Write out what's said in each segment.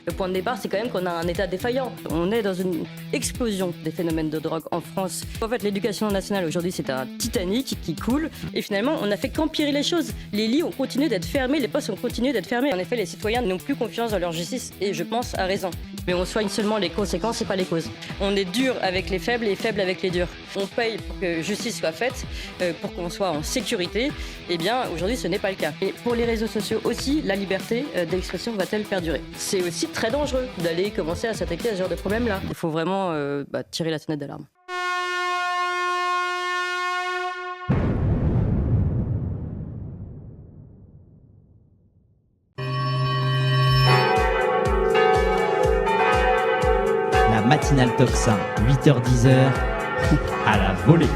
Le point de départ, c'est quand même qu'on a un État défaillant. On est dans une explosion des phénomènes de drogue en France. En fait, l'éducation nationale aujourd'hui, c'est un Titanic qui coule. Et finalement, on n'a fait qu'empirer les choses. Les lits ont continué d'être fermés, les postes ont continué d'être fermés. En effet, les citoyens n'ont plus confiance dans leur justice et je pense à raison. Mais on soigne seulement les conséquences et pas les causes. On est dur avec les faibles et faible avec les durs. On paye pour que justice soit faite, pour qu'on soit en sécurité. Eh bien, aujourd'hui, ce n'est pas le cas. Et pour les réseaux sociaux aussi, la liberté d'expression va-t-elle perdurer ? C'est aussi très dangereux d'aller commencer à s'attaquer à ce genre de problème-là. Il faut vraiment tirer la sonnette d'alarme. La matinale top 5, 8h-10h, à la volée.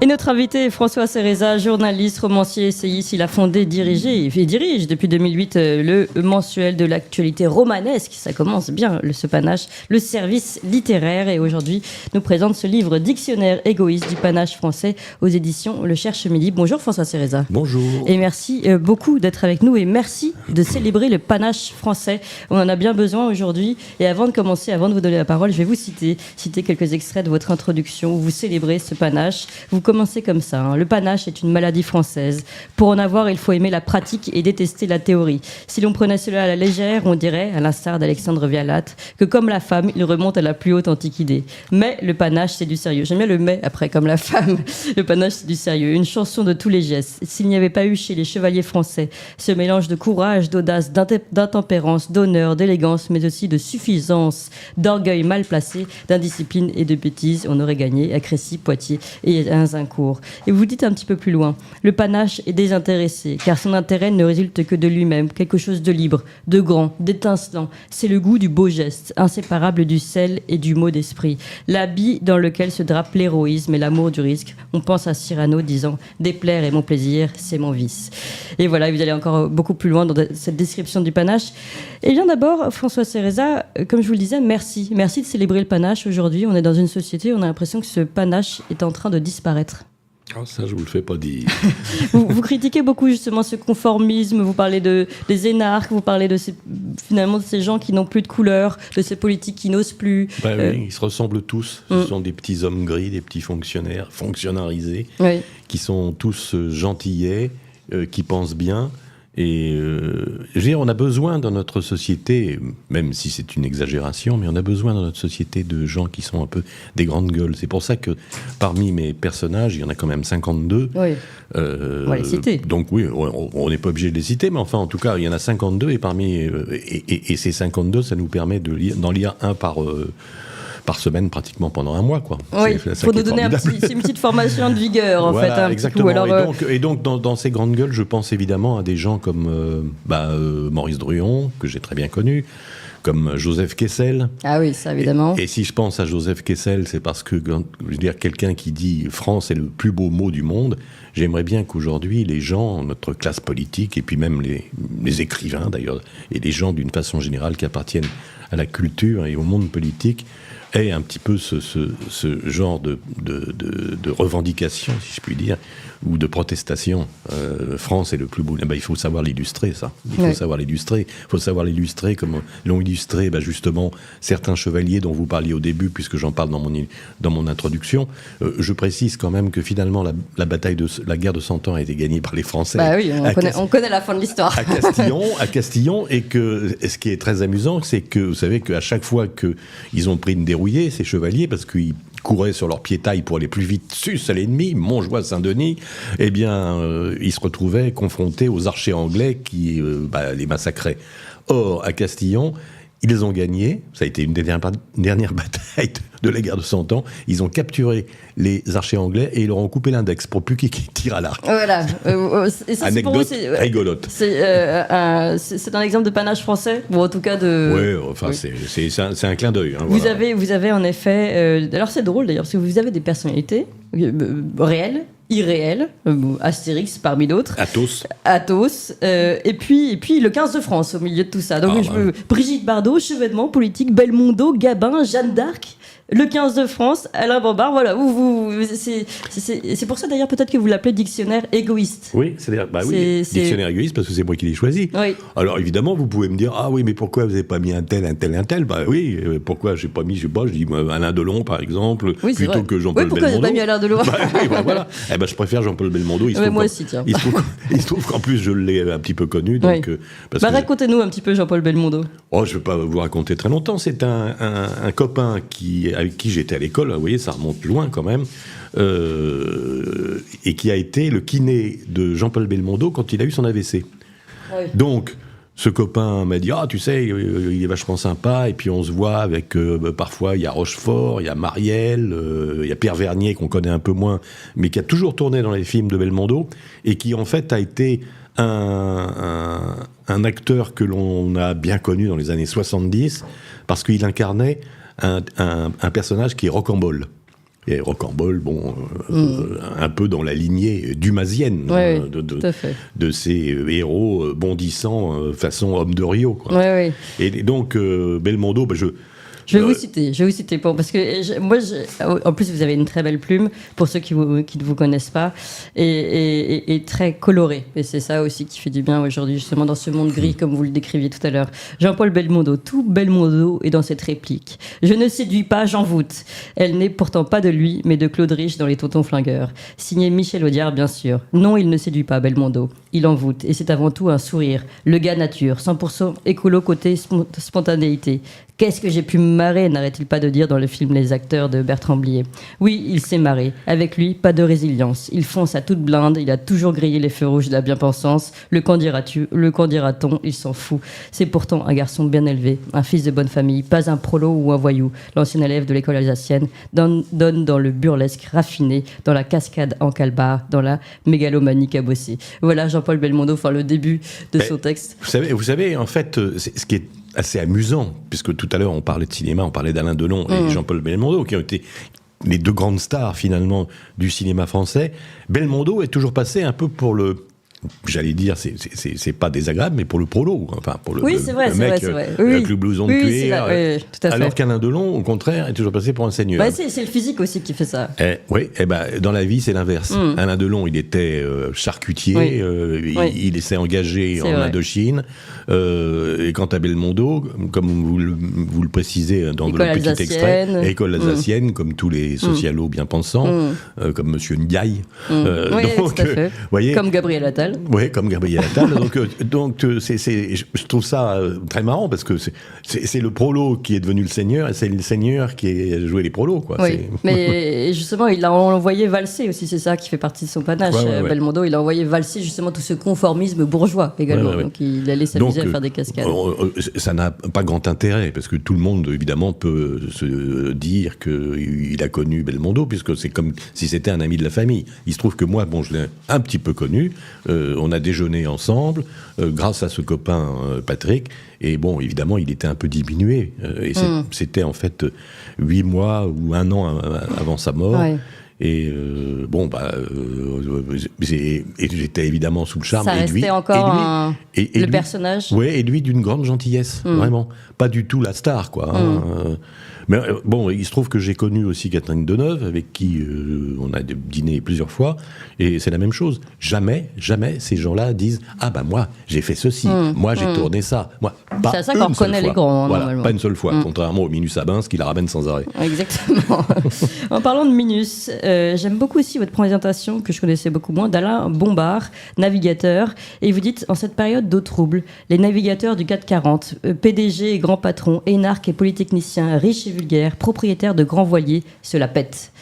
Et notre invité est François Cereza, journaliste, romancier, essayiste. Il a fondé, dirigé et dirige depuis 2008 le mensuel de l'actualité romanesque. Ça commence bien, ce panache, le service littéraire. Et aujourd'hui, nous présente ce livre Dictionnaire égoïste du panache français aux éditions Le Cherche Midi. Bonjour François Cereza. Bonjour. Et merci beaucoup d'être avec nous et merci de célébrer le panache français. On en a bien besoin aujourd'hui. Et avant de commencer, avant de vous donner la parole, je vais vous citer quelques extraits de votre introduction où vous célébrez ce panache. Vous commencez comme ça. Le panache est une maladie française. Pour en avoir, il faut aimer la pratique et détester la théorie. Si l'on prenait cela à la légère, on dirait, à l'instar d'Alexandre Vialat, que comme la femme, il remonte à la plus haute antiquité. Mais le panache, c'est du sérieux. J'aime bien le mais après, comme la femme. Le panache, c'est du sérieux. Une chanson de tous les gestes. S'il n'y avait pas eu chez les chevaliers français ce mélange de courage, d'audace, d'intempérance, d'honneur, d'élégance, mais aussi de suffisance, d'orgueil mal placé, d'indiscipline et de bêtise, on aurait gagné à Crécy, Poitiers et à Azincourt. Et vous dites un petit peu plus loin, le panache est désintéressé, car son intérêt ne résulte que de lui-même, quelque chose de libre, de grand, d'étincelant. C'est le goût du beau geste, inséparable du sel et du mot d'esprit. L'habit dans lequel se drape l'héroïsme et l'amour du risque. On pense à Cyrano disant « Déplaire est mon plaisir, c'est mon vice ». Et voilà, vous allez encore beaucoup plus loin dans cette description du panache. Et bien d'abord, François Cereza, comme je vous le disais, merci. Merci de célébrer le panache aujourd'hui. On est dans une société où on a l'impression que ce panache est en train de disparaître. Oh, ça, je vous le fais pas dire. vous critiquez beaucoup justement ce conformisme, vous parlez des énarques, vous parlez finalement de ces gens qui n'ont plus de couleur, de ces politiques qui n'osent plus. Oui, ils se ressemblent tous. Ce sont des petits hommes gris, des petits fonctionnaires, fonctionnarisés, oui. Qui sont tous gentillets, qui pensent bien. Et je veux dire, on a besoin dans notre société, même si c'est une exagération, mais on a besoin dans notre société de gens qui sont un peu des grandes gueules. C'est pour ça que parmi mes personnages, il y en a quand même 52. Oui. On va les citer. Donc oui, on n'est pas obligé de les citer, mais enfin, en tout cas, il y en a 52 et et ces 52, ça nous permet d'en lire un par semaine pratiquement pendant un mois, quoi. Oui, il faut nous donner c'est une petite formation de vigueur, en voilà, fait. Un exactement. Petit coup. Alors, et donc dans ces grandes gueules, je pense évidemment à des gens comme Maurice Druon, que j'ai très bien connu, comme Joseph Kessel. Ah oui, ça évidemment. Et si je pense à Joseph Kessel, c'est parce que, je veux dire, quelqu'un qui dit « France est le plus beau mot du monde », j'aimerais bien qu'aujourd'hui, les gens, notre classe politique, et puis même les écrivains d'ailleurs, et les gens d'une façon générale qui appartiennent à la culture et au monde politique, aient un petit peu ce genre de revendication, si je puis dire, ou de protestation. France est le plus beau. Il faut savoir l'illustrer, ça. Il faut savoir l'illustrer. Il faut savoir l'illustrer comme l'ont illustré justement certains chevaliers dont vous parliez au début, puisque j'en parle dans mon introduction. Je précise quand même que finalement la guerre de 100 ans a été gagnée par les Français. Bah oui, on connaît la fin de l'histoire. À Castillon, et que ce qui est très amusant, c'est que vous savez qu'à chaque fois qu'ils ont pris une dérouillée, ces chevaliers, parce qu'ils couraient sur leur pied-taille pour aller plus vite sus à l'ennemi, Montjoie, Saint-Denis, eh bien, ils se retrouvaient confrontés aux archers anglais qui les massacraient. Or, à Castillon, ils les ont gagnés. Ça a été une des dernières batailles de la guerre de 100 ans. Ils ont capturé les archers anglais et ils leur ont coupé l'index pour plus qu'ils tirent à l'arc. Voilà. Et ça, anecdote rigolote. C'est un exemple de panache français, ou en tout cas de. Oui, enfin, oui. C'est un clin d'œil. Hein, vous avez en effet. Alors c'est drôle d'ailleurs, parce que vous avez des personnalités réelles, irréelles, Astérix parmi d'autres. Athos. Et puis le 15 de France au milieu de tout ça. Donc Brigitte Bardot, Chevènement, politique, Belmondo, Gabin, Jeanne d'Arc. le 15 de France, Alain Bambard, voilà. C'est pour ça d'ailleurs peut-être que vous l'appelez dictionnaire égoïste. Oui, dictionnaire égoïste parce que c'est moi qui l'ai choisi. Oui. Alors évidemment, vous pouvez me dire, ah oui, mais pourquoi vous n'avez pas mis un tel? Bah oui, pourquoi j'ai pas mis, je dis Alain Delon par exemple, plutôt que Jean-Paul Belmondo. Pourquoi vous n'avez pas mis Alain Delon? Voilà. Je préfère Jean-Paul Belmondo. Moi aussi, tiens. Il se trouve qu'en plus je l'ai un petit peu connu. Donc, racontez-nous un petit peu Jean-Paul Belmondo. Oh, je ne vais pas vous raconter très longtemps. C'est un copain avec qui j'étais à l'école, vous voyez, ça remonte loin quand même, et qui a été le kiné de Jean-Paul Belmondo quand il a eu son AVC. Oui. Donc, ce copain m'a dit, tu sais, il est vachement sympa, et puis on se voit avec, parfois, il y a Rochefort, il y a Marielle, il y a Pierre Vernier, qu'on connaît un peu moins, mais qui a toujours tourné dans les films de Belmondo, et qui, en fait, a été un acteur que l'on a bien connu dans les années 70, parce qu'il incarnait un personnage qui est rocambole. Et rocambole, un peu dans la lignée dumazienne de ces héros bondissants façon homme de Rio, quoi. Et donc, Belmondo, je vais vous citer parce que en plus vous avez une très belle plume pour ceux qui ne vous connaissent pas et très colorée, et c'est ça aussi qui fait du bien aujourd'hui justement dans ce monde gris comme vous le décriviez tout à l'heure. Jean-Paul Belmondo, tout Belmondo est dans cette réplique. Je ne séduis pas, j'envoûte. Elle n'est pourtant pas de lui mais de Claude Rich dans Les Tontons Flingueurs. Signé Michel Audiard bien sûr. Non, il ne séduit pas Belmondo, il envoûte, et c'est avant tout un sourire, le gars nature, 100% écolo côté spontanéité. Qu'est-ce que j'ai pu me marrer, n'arrête-t-il pas de dire dans le film Les Acteurs de Bertrand Blier. Oui, il s'est marré. Avec lui, pas de résilience. Il fonce à toute blinde, il a toujours grillé les feux rouges de la bien-pensance. Le qu'en dira-t-on, il s'en fout. C'est pourtant un garçon bien élevé, un fils de bonne famille, pas un prolo ou un voyou. L'ancien élève de l'école alsacienne donne dans le burlesque raffiné, dans la cascade en calbar, dans la mégalomanie cabossée. Voilà Jean-Paul Belmondo, le début de son texte. Vous savez, en fait, ce qui est assez amusant, puisque tout à l'heure on parlait de cinéma, on parlait d'Alain Delon et Jean-Paul Belmondo, qui ont été les deux grandes stars finalement du cinéma français. Belmondo est toujours passé un peu pour le, j'allais dire, c'est pas désagréable, mais pour le prolo, pour le mec avec le blouson de cuir. Alors qu'Alain Delon, au contraire, est toujours passé pour un seigneur. C'est le physique aussi qui fait ça. Dans la vie, c'est l'inverse. Alain Delon, il était charcutier, il s'est engagé en Indochine. Et quant à Belmondo, comme vous le précisez dans le petit extrait, école alsacienne, comme tous les socialos bien pensants, comme Monsieur Ndiaye. Tout à fait. Comme Gabriel Attal. Oui, comme Gabriel Attal. donc je trouve ça très marrant parce que c'est le prolo qui est devenu le seigneur et c'est le seigneur qui a joué les prolos, quoi. Oui, mais justement, il l'a envoyé valser aussi, c'est ça qui fait partie de son panache. Belmondo, il a envoyé valser justement tout ce conformisme bourgeois également. Donc il allait s'amuser à faire des cascades. Ça n'a pas grand intérêt parce que tout le monde, évidemment, peut se dire qu'il a connu Belmondo puisque c'est comme si c'était un ami de la famille. Il se trouve que moi, je l'ai un petit peu connu. On a déjeuné ensemble grâce à ce copain Patrick. Et évidemment, il était un peu diminué. Et c'était en fait 8 mois ou 1 an avant sa mort. Ouais. Et j'étais évidemment sous le charme. Ça restait encore le personnage. Oui, et lui d'une grande gentillesse, vraiment. Pas du tout la star, quoi. Mais il se trouve que j'ai connu aussi Catherine Deneuve, avec qui on a dîné plusieurs fois, et c'est la même chose. Jamais ces gens-là disent « Ah moi, j'ai fait ceci, moi j'ai tourné ça ». C'est à ça qu'on reconnaît les grands, normalement. Pas une seule fois, contrairement au Minus Abins qui la ramène sans arrêt. Exactement. En parlant de Minus, j'aime beaucoup aussi votre présentation, que je connaissais beaucoup moins, d'Alain Bombard, navigateur, et vous dites, en cette période d'eau trouble, les navigateurs du CAC 40, PDG et grands patrons, énarques et polytechniciens, riches et vulgaires, propriétaires de grands voiliers, se la pètent.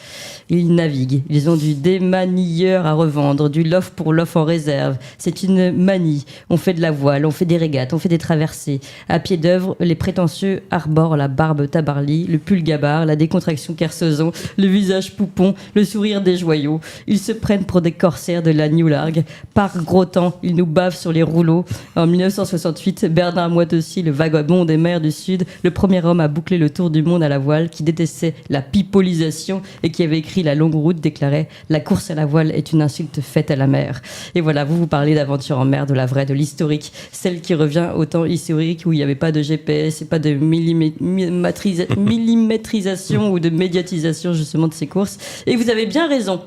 Ils naviguent, ils ont du démanilleur à revendre, du lof pour lof en réserve. C'est une manie. On fait de la voile, on fait des régates, on fait des traversées. À pied d'œuvre, les prétentieux arborent la barbe tabarly, le pull gabard, la décontraction kersozon, le visage poupon, le sourire des joyaux. Ils se prennent pour des corsaires de la New Largue. Par gros temps, ils nous bavent sur les rouleaux. En 1968, Bernard Moitessy, le vagabond des mers du Sud, le premier homme à boucler le tour du monde à la voile, qui détestait la pipolisation et qui avait écrit La longue route, déclarait « La course à la voile est une insulte faite à la mer ». Et voilà, vous parlez d'aventure en mer, de la vraie, de l'historique, celle qui revient au temps historique où il n'y avait pas de GPS et pas de millimétrisation ou de médiatisation justement de ces courses. Et vous avez bien raison.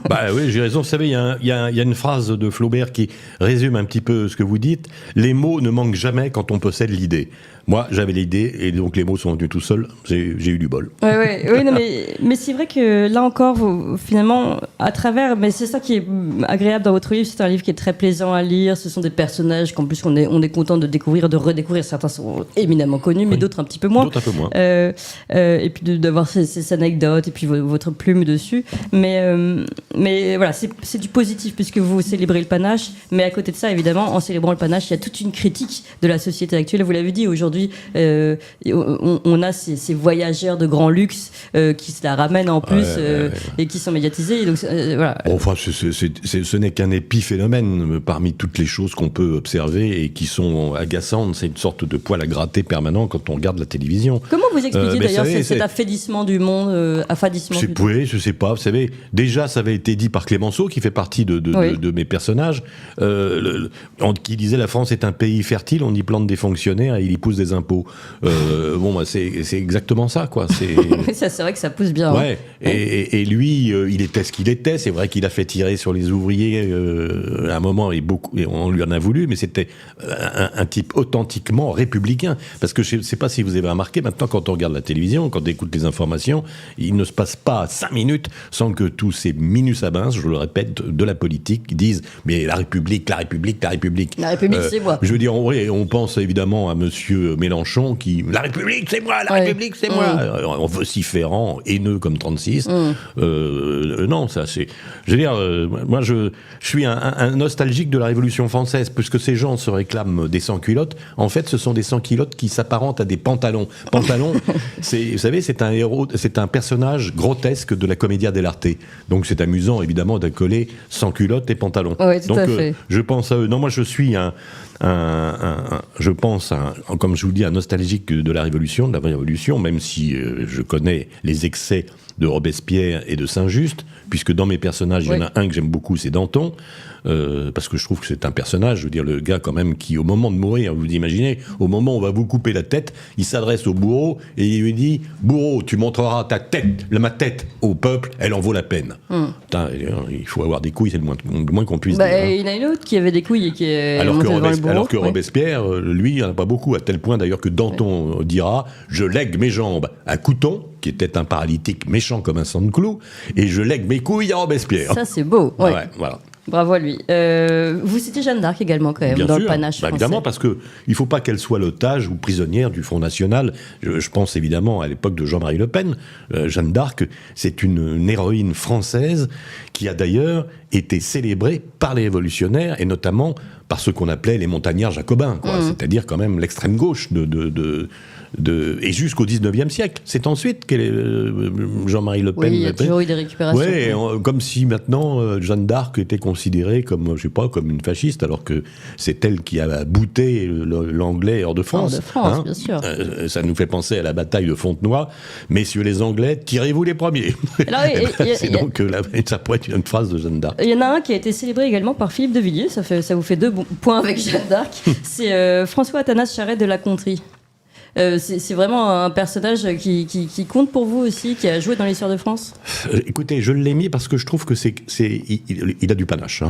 Bah oui, j'ai raison. Vous savez, il y a une phrase de Flaubert qui résume un petit peu ce que vous dites. Les mots ne manquent jamais quand on possède l'idée. Moi, j'avais l'idée, et donc les mots sont venus tout seuls. J'ai eu du bol. Oui, non, mais c'est vrai que là encore, finalement, à travers, mais c'est ça qui est agréable dans votre livre, c'est un livre qui est très plaisant à lire. Ce sont des personnages qu'en plus on est content de découvrir, de redécouvrir. Certains sont éminemment connus, mais d'autres un petit peu moins. D'autres un peu moins. Et puis d'avoir ces anecdotes et puis votre plume dessus. Mais voilà, c'est du positif puisque vous célébrez le panache. Mais à côté de ça, évidemment, en célébrant le panache, il y a toute une critique de la société actuelle. Vous l'avez dit, aujourd'hui, on a ces voyageurs de grand luxe qui se la ramènent en plus et qui sont médiatisés. Donc, voilà. Bon, enfin, ce n'est qu'un épiphénomène parmi toutes les choses qu'on peut observer et qui sont agaçantes. C'est une sorte de poil à gratter permanent quand on regarde la télévision. Comment vous expliquez d'ailleurs cet affadissement du monde Oui, je sais pas. Vous savez, déjà, ça avait été dit par Clémenceau, qui fait partie de mes personnages, qui disait la France est un pays fertile, on y plante des fonctionnaires et il y pousse des impôts. C'est exactement ça, quoi. C'est vrai que ça pousse bien. Ouais. Hein. Et lui, il était ce qu'il était. C'est vrai qu'il a fait tirer sur les ouvriers à un moment, et on lui en a voulu, mais c'était un type authentiquement républicain. Parce que je ne sais pas si vous avez remarqué, maintenant, quand on regarde la télévision, quand on écoute les informations, il ne se passe pas 5 minutes sans que tous ces minusabins, je le répète, de la politique, disent mais la République. La République, c'est moi. Je veux dire, on pense évidemment à monsieur Mélenchon qui... La République, c'est moi. La République, c'est moi. En vociférant, haineux comme 36. Non, ça, c'est... Je veux dire, moi, je suis un nostalgique de la Révolution française, puisque ces gens se réclament des sans-culottes. En fait, ce sont des sans-culottes qui s'apparentent à des pantalons. Pantalons, vous savez, c'est un héros, c'est un personnage grotesque de la commedia dell'arte. Donc, c'est amusant, évidemment, d'accoler sans-culottes et pantalons. Oui, tout à fait. Je pense à eux. Non, moi, je suis je pense, comme je vous dis, un nostalgique de la Révolution, même si je connais les excès de Robespierre et de Saint-Just, puisque dans mes personnages, il y en a un que j'aime beaucoup, c'est Danton, parce que je trouve que c'est un personnage, je veux dire, le gars quand même qui, au moment de mourir, vous imaginez, au moment où on va vous couper la tête, il s'adresse au bourreau et il lui dit « Bourreau, tu montreras ma tête au peuple, elle en vaut la peine. Putain, il faut avoir des couilles, c'est le moins qu'on puisse dire. Il y en a une autre qui avait des couilles et qui est alors que Robespierre, lui, il n'y en a pas beaucoup, à tel point d'ailleurs que Danton dira « Je lègue mes jambes à Couthon, qui était un paralytique méchant comme un sang de clou, et je lègue mes couilles à Robespierre. » Ça, c'est beau. Ouais. Voilà. Bravo à lui. Vous citez Jeanne d'Arc également, quand même, bien dans sûr, le panache français. Évidemment, parce qu'il ne faut pas qu'elle soit l'otage ou prisonnière du Front National. Je pense évidemment à l'époque de Jean-Marie Le Pen. Jeanne d'Arc, c'est une héroïne française qui a d'ailleurs été célébrée par les révolutionnaires, et notamment par ce qu'on appelait les montagnards jacobins, c'est-à-dire quand même l'extrême gauche et jusqu'au 19e siècle. C'est ensuite que Jean-Marie Le Pen... Oui, il y a toujours eu des récupérations. Oui, comme si maintenant Jeanne d'Arc était considérée comme, je sais pas, comme une fasciste, alors que c'est elle qui a bouté l'anglais hors de France. Hors de France, bien sûr. Ça nous fait penser à la bataille de Fontenoy. Messieurs les Anglais, tirez-vous les premiers. Ça pourrait être une phrase de Jeanne d'Arc. Il y en a un qui a été célébré également par Philippe de Villiers, ça vous fait 2 points avec Jeanne d'Arc. C'est François Athanas Charret de la Contrée. C'est vraiment un personnage qui compte pour vous aussi, qui a joué dans l'histoire de France. Écoutez, je l'ai mis parce que je trouve que il a du panache.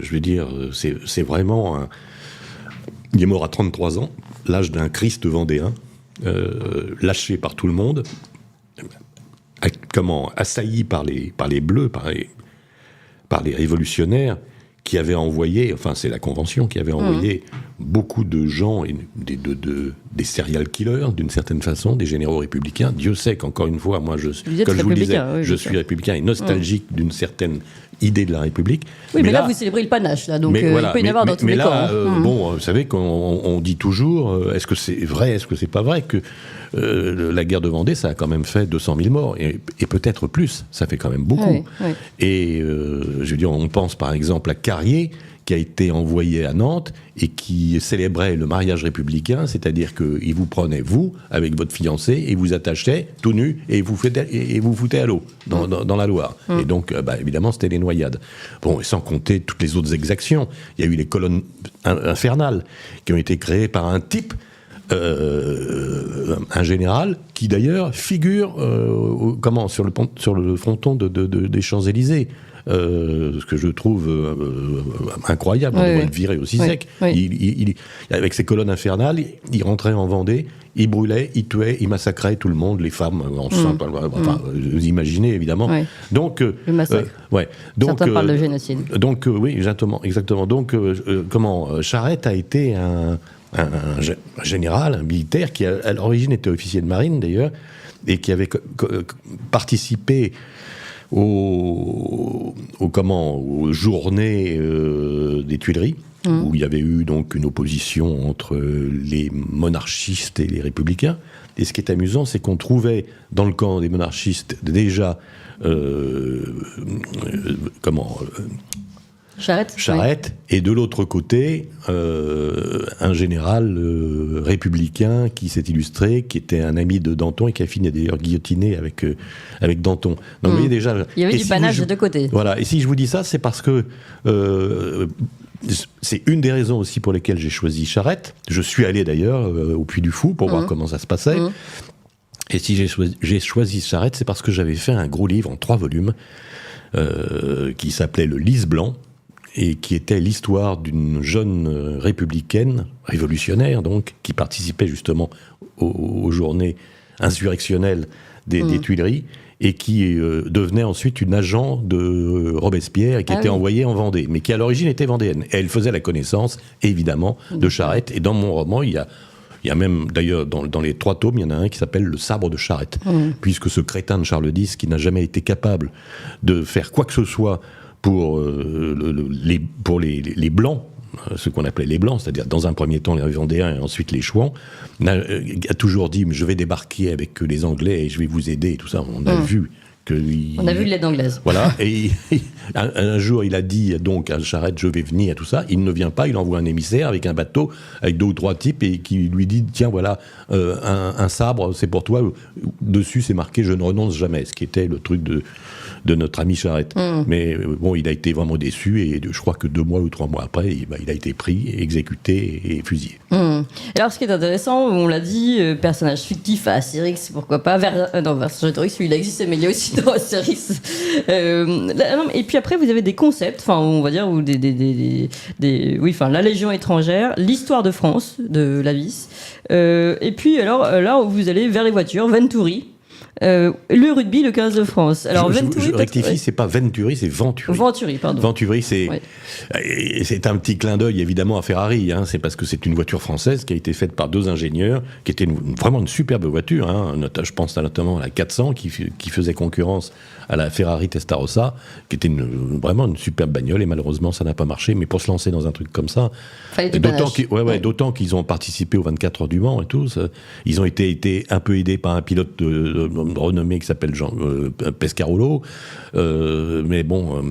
Je veux dire, c'est vraiment... Il est mort à 33 ans, l'âge d'un Christ vendéen, lâché par tout le monde, assailli par les Bleus, par les révolutionnaires, qui avait envoyé, c'est la Convention qui avait envoyé beaucoup de gens, des serial killers d'une certaine façon, des généraux républicains. Dieu sait qu'encore une fois, moi, comme je vous le disais, je suis républicain et nostalgique d'une certaine idée de la République. Oui, mais là, vous célébrez le panache, là, donc il peut y en avoir dans tous les camps. Vous savez qu'on dit toujours, est-ce que c'est vrai, est-ce que c'est pas vrai que la guerre de Vendée, ça a quand même fait 200 000 morts, et peut-être plus, ça fait quand même beaucoup. Et je veux dire, on pense par exemple à Carrier, qui a été envoyé à Nantes et qui célébrait le mariage républicain, c'est-à-dire qu'il vous prenait, vous, avec votre fiancé, et vous attachait tout nu et vous foutez à l'eau, dans la Loire. Et donc, évidemment, c'était les noyades. Bon, et sans compter toutes les autres exactions. Il y a eu les colonnes infernales qui ont été créées par un type, un général, qui d'ailleurs figure sur le fronton des Champs-Élysées. Ce que je trouve incroyable, on devrait le virer aussi sec. Il, avec ses colonnes infernales, il rentrait en Vendée, il brûlait, il tuait, il massacrait tout le monde, les femmes enceintes, vous imaginez évidemment. Donc, le massacre. Certains parlent de génocide. Donc, oui, exactement. Donc, Charette a été un général, un militaire qui, à l'origine, était officier de marine d'ailleurs, et qui avait participé aux journées des Tuileries, où il y avait eu donc une opposition entre les monarchistes et les républicains. Et ce qui est amusant, c'est qu'on trouvait dans le camp des monarchistes déjà Charette, et de l'autre côté, un général républicain qui s'est illustré, qui était un ami de Danton et qui a fini d'ailleurs guillotiné avec Danton. Donc vous voyez déjà... Il y avait du panache de deux côtés. Voilà, et si je vous dis ça, c'est parce que c'est une des raisons aussi pour lesquelles j'ai choisi Charette. Je suis allé d'ailleurs au Puy du Fou pour voir comment ça se passait. Et si j'ai choisi Charette, c'est parce que j'avais fait un gros livre en 3 volumes qui s'appelait Le Lys blanc, et qui était l'histoire d'une jeune républicaine, révolutionnaire donc, qui participait justement aux journées insurrectionnelles des Tuileries, et qui devenait ensuite une agent de Robespierre, et qui était envoyée en Vendée, mais qui à l'origine était vendéenne. Et elle faisait la connaissance, évidemment, de Charette. Et dans mon roman, il y a même, d'ailleurs, dans les 3 tomes, il y en a un qui s'appelle Le sabre de Charette, puisque ce crétin de Charles X, qui n'a jamais été capable de faire quoi que ce soit pour les Blancs, ce qu'on appelait les Blancs, c'est-à-dire dans un premier temps les Vendéens et ensuite les Chouans, a toujours dit « je vais débarquer avec les Anglais et je vais vous aider » et tout ça. On a vu on a vu l'aide anglaise. Voilà, et un jour il a dit donc à Charette « je vais venir » tout ça. Il ne vient pas, il envoie un émissaire avec un bateau, avec 2 ou 3 types, et qui lui dit « tiens voilà, un sabre, c'est pour toi ». Dessus c'est marqué « je ne renonce jamais », ce qui était le truc de notre ami Charette. Mais bon, il a été vraiment déçu, et je crois que 2 mois ou 3 mois après, il a été pris, exécuté et fusillé. Alors ce qui est intéressant, on l'a dit, personnage fictif à Astérix, pourquoi pas, Vercingétorix, lui il existait, mais il y a aussi dans Astérix. Et puis après, vous avez des concepts, enfin on va dire, ou la Légion étrangère, l'histoire de France, de Lavis, et puis alors là, vous allez vers les voitures, Venturi. Le rugby, le 15 de France. Alors, je rectifie, c'est pas Venturi, c'est Venturi. Venturi, pardon. Venturi, c'est un petit clin d'œil évidemment à Ferrari. C'est parce que c'est une voiture française qui a été faite par 2 ingénieurs, qui était vraiment une superbe voiture. Je pense notamment à la 400 qui faisait concurrence à la Ferrari Testarossa, qui était vraiment une superbe bagnole, et malheureusement ça n'a pas marché. Mais pour se lancer dans un truc comme ça, d'autant qu'ils ont participé aux 24 heures du Mans et tout, ils ont été un peu aidés par un pilote renommé qui s'appelle Jean Pescarolo, mais bon,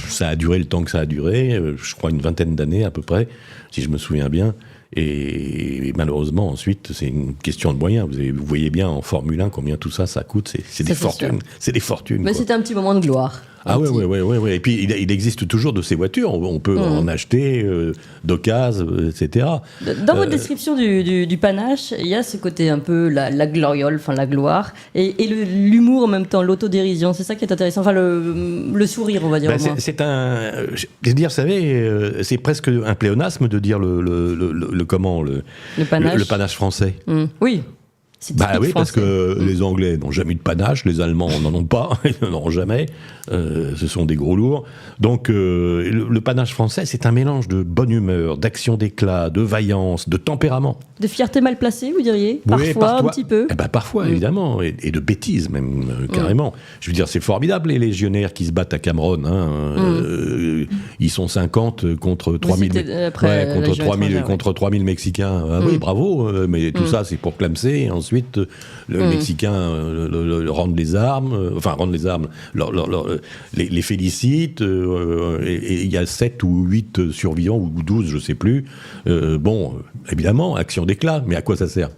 ça a duré le temps que ça a duré, je crois une 20aine d'années à peu près, si je me souviens bien. Et malheureusement, ensuite, c'est une question de moyens. Vous voyez bien en Formule 1 combien tout ça coûte. C'est des fortunes. C'est des fortunes. Mais c'était un petit moment de gloire. Ah ouais. Et puis il existe toujours de ces voitures. On peut en acheter d'occasion, etc. Dans votre description du panache, il y a ce côté un peu la gloriole, enfin la gloire, et l'humour en même temps, l'autodérision. C'est ça qui est intéressant. Enfin le sourire, on va dire. C'est vous savez, c'est presque un pléonasme de dire le panache français. Oui. Oui, parce que les Anglais n'ont jamais eu de panache, les Allemands n'en ont pas, ils n'en auront jamais. Ce sont des gros lourds. Donc, le panache français, c'est un mélange de bonne humeur, d'action d'éclat, de vaillance, de tempérament. De fierté mal placée, vous diriez ? Parfois, un petit peu. Parfois, évidemment, et de bêtises même, carrément. Je veux dire, c'est formidable, les légionnaires qui se battent à Cameroun. Ils sont 50 contre 3000 contre 3000 Mexicains. Oui, bravo, mais tout ça, c'est pour clamser, et ensuite ensuite le Mexicain rende les armes, les félicite, et il y a 7 ou 8 survivants, ou 12, je sais plus. Évidemment, action d'éclat, mais à quoi ça sert ?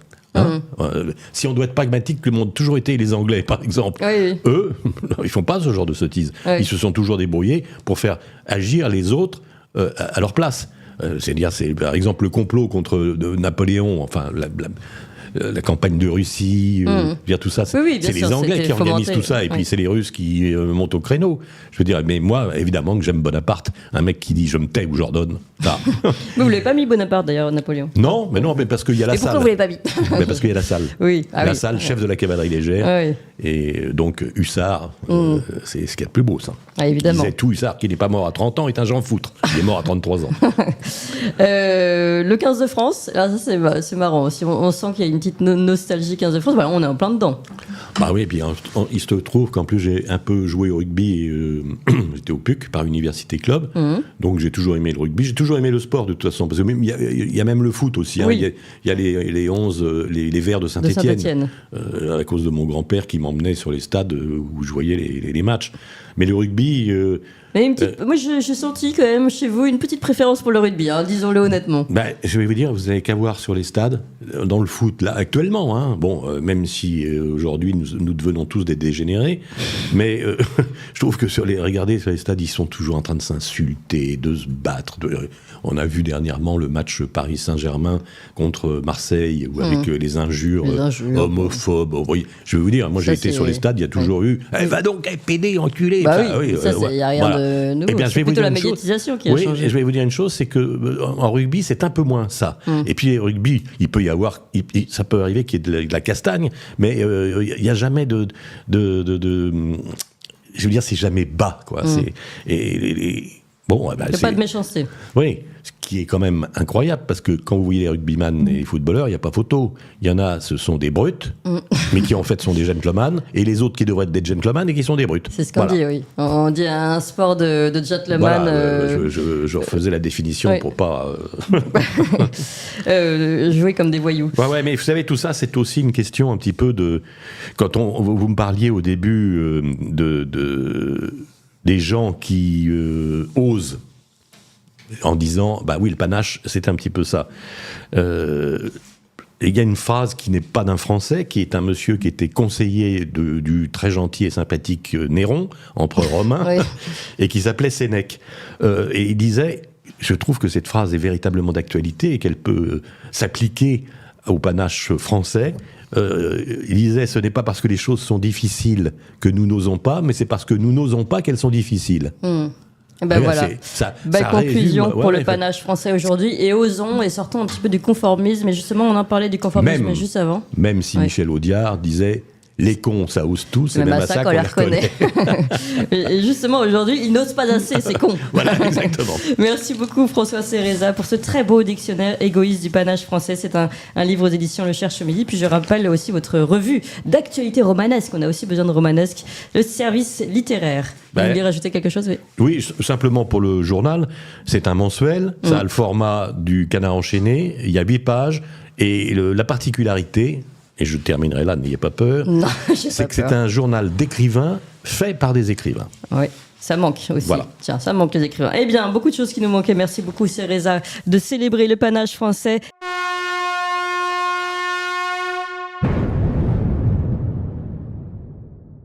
Si on doit être pragmatique, le monde a toujours été les Anglais, par exemple. Oui. Eux, ils font pas ce genre de sottise. Oui. Ils se sont toujours débrouillés pour faire agir les autres à leur place. C'est-à-dire, c'est par exemple le complot contre Napoléon, enfin la campagne de Russie, dire tout ça, c'est les Anglais qui organisent tout ça, et puis c'est les Russes qui montent au créneau. Je veux dire, mais moi, évidemment que j'aime Bonaparte. Un mec qui dit je me tais ou j'ordonne. Vous l'avez pas mis Bonaparte d'ailleurs, Napoléon? Non, mais parce qu'il y a la salle. Et pourquoi vous l'avez pas mis? Mais parce qu'il y a la salle. Oui. Salle, chef de la cavalerie légère, et donc hussard, c'est ce qu'il y a de plus beau, ça. Ah, évidemment. Il disait tout hussard qui n'est pas mort à 30 ans est un Jean Foutre. Il est mort à 33 ans. Le 15 de France, alors ça c'est marrant aussi. On sent qu'il y a une petite nostalgie 15 de France. Voilà, on est en plein dedans. Bah oui, et puis il se trouve qu'en plus j'ai un peu joué au rugby. J'étais au PUC par Université Club, donc j'ai toujours aimé le rugby. J'ai toujours aimé le sport de toute façon, parce que il y a même le foot aussi. Oui. Il y a les 11, les Verts de Saint-Étienne, à cause de mon grand-père qui m'emmenait sur les stades où je voyais les matchs. Mais le rugby... moi, j'ai senti quand même chez vous une petite préférence pour le rugby, disons-le honnêtement. Je vais vous dire, vous n'avez qu'à voir sur les stades, dans le foot, là, actuellement, même si aujourd'hui nous devenons tous des dégénérés, mais je trouve que regardez sur les stades, ils sont toujours en train de s'insulter, de se battre. On a vu dernièrement le match Paris-Saint-Germain contre Marseille, avec les injures homophobes. Je vais vous dire, moi j'ai été sur les stades, il y a toujours eu « va donc, PD, enculé !» il n'y a rien de nouveau. C'est plutôt la médiatisation qui a changé. Et je vais vous dire une chose, c'est que en rugby, c'est un peu moins ça. Et puis les rugby, il peut y avoir, ça peut arriver qu'il y ait de la castagne, mais il n'y a jamais de je veux dire, c'est jamais bas, quoi. C'est pas de méchanceté. Oui, ce qui est quand même incroyable, parce que quand vous voyez les rugbyman et les footballeurs, il n'y a pas photo. Il y en a, ce sont des brutes, mais qui en fait sont des gentlemen, et les autres qui devraient être des gentlemen et qui sont des brutes. C'est ce qu'on dit, oui. On dit un sport de gentleman. Voilà, je refaisais la définition pour pas... jouer comme des voyous. Ouais, mais vous savez, tout ça, c'est aussi une question un petit peu de... Quand vous me parliez au début des gens qui osent, en disant, oui, le panache, c'est un petit peu ça. Et il y a une phrase qui n'est pas d'un Français, qui est un monsieur qui était conseiller du très gentil et sympathique Néron, empereur romain, et qui s'appelait Sénèque. Et il disait, je trouve que cette phrase est véritablement d'actualité et qu'elle peut s'appliquer au panache français. Il disait, ce n'est pas parce que les choses sont difficiles que nous n'osons pas, mais c'est parce que nous n'osons pas qu'elles sont difficiles. Voilà. Belle conclusion pour le panache français aujourd'hui. Et osons et sortons un petit peu du conformisme. Et justement, on en parlait du conformisme juste avant. Même si Michel Audiard disait... Les cons, ça ose tous, c'est même à ça qu'on les reconnaît. Et justement, aujourd'hui, ils n'osent pas assez, c'est con. Voilà, exactement. Merci beaucoup, François Cereza, pour ce très beau dictionnaire égoïste du panache français. C'est un livre aux éditions Le Cherche Midi. Puis je rappelle aussi votre revue d'actualité romanesque. On a aussi besoin de romanesque. Le service littéraire. Vous voulez rajouter quelque chose? Oui, simplement pour le journal. C'est un mensuel. Ça a le format du Canard enchaîné. Il y a 8 pages. Et la particularité... Et je terminerai là, n'ayez pas peur. Non, c'est que c'est un journal d'écrivains fait par des écrivains. Oui, ça manque aussi. Voilà. Tiens, ça manque les écrivains. Eh bien, beaucoup de choses qui nous manquaient. Merci beaucoup, Cereza, de célébrer le panache français.